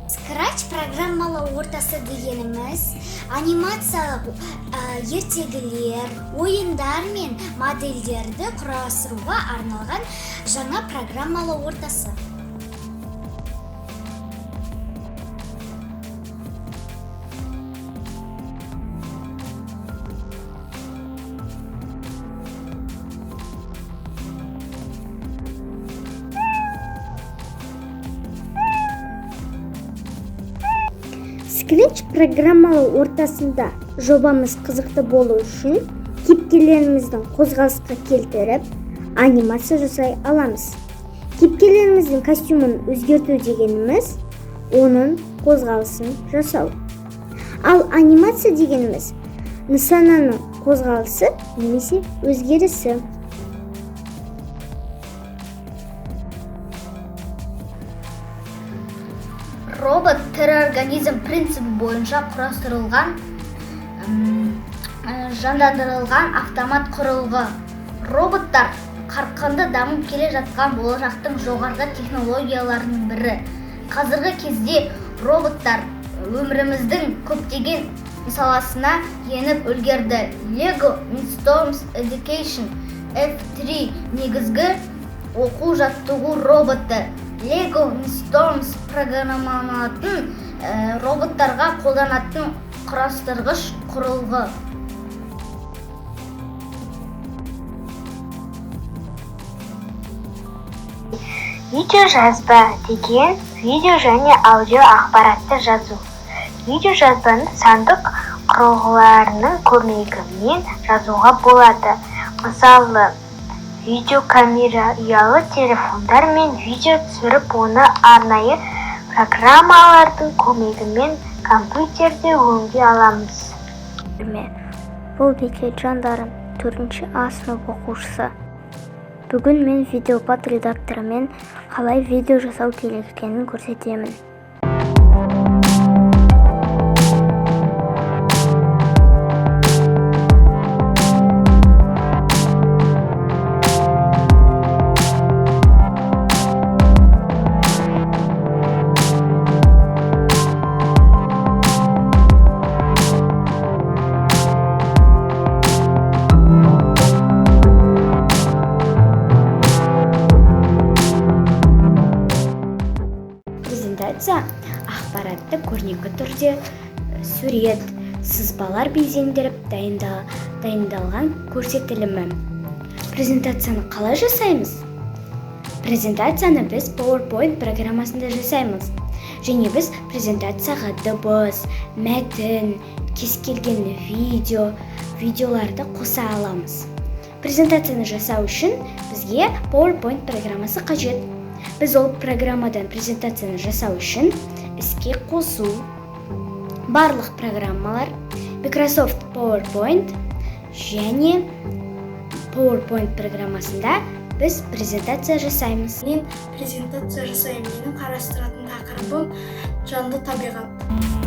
Scratch программалау ортасы дегеніміз анимациялық ертегілер, ойындар мен модельдерді құрастыруға арналған жаңа программалау ортасы. Scratch программалау ортасында жобамыз қызықты болу үшін кейіпкерлеріміздің қозғалысқа келтіріп, анимация жасай аламыз. Кейіпкерлеріміздің костюмын өзгерту дегеніміз оның қозғалысын жасау. Ал анимация дегеніміз нысананың қозғалысы немесе өзгерісі. Робот тірі организм принципі бойынша құрастырылған, жандандырылған автомат құрылғы. Роботтар қарқынды дамып келе жатқан болашақтың жоғарғы технологияларының бірі. Қазіргі кезде роботтар өміріміздің көптеген саласына еніп үлгерді. Lego Mindstorms Education F3 негізгі оқу жаттығу роботы. Lego Mindstorms программаланатын роботтарға қолданатын құрастырғыш құрылғы. Видеожазба деген видео және аудио ақпаратты жазу. Видеожазбаны сандық құрылғыларының көмегімен жазуға болады. Мысалы, видеокамера, ұялы телефондар мен видео түсіріп, оны арнайы программалардың көмегімен компьютерде өңдей аламыз. Бұл Бекетжан Дарын, 4-ші А сынып оқушысы. Бүгін мен видеопад редакторымен қалай видео жасау керектігін көрсетемін. Презентация ақпаратты көрнекі түрде сурет, сызбалар безендіріп дайындалған көрсетілімі. Презентацияны қалай жасаймыз? Презентацияны біз PowerPoint программасында жасаймыз. Және біз презентацияға дыбыс, мәтін, кез келген видеоларды қоса аламыз. Презентацияны жасау үшін бізге PowerPoint программасы қажет. Біз ол программадан презентацияны жасау үшін іске қосу барлық программалар, Microsoft PowerPoint және PowerPoint программасында біз презентация жасаймыз. Мен презентация жасаймын. Менің қарастыратын тақырыбым жанды табиғат.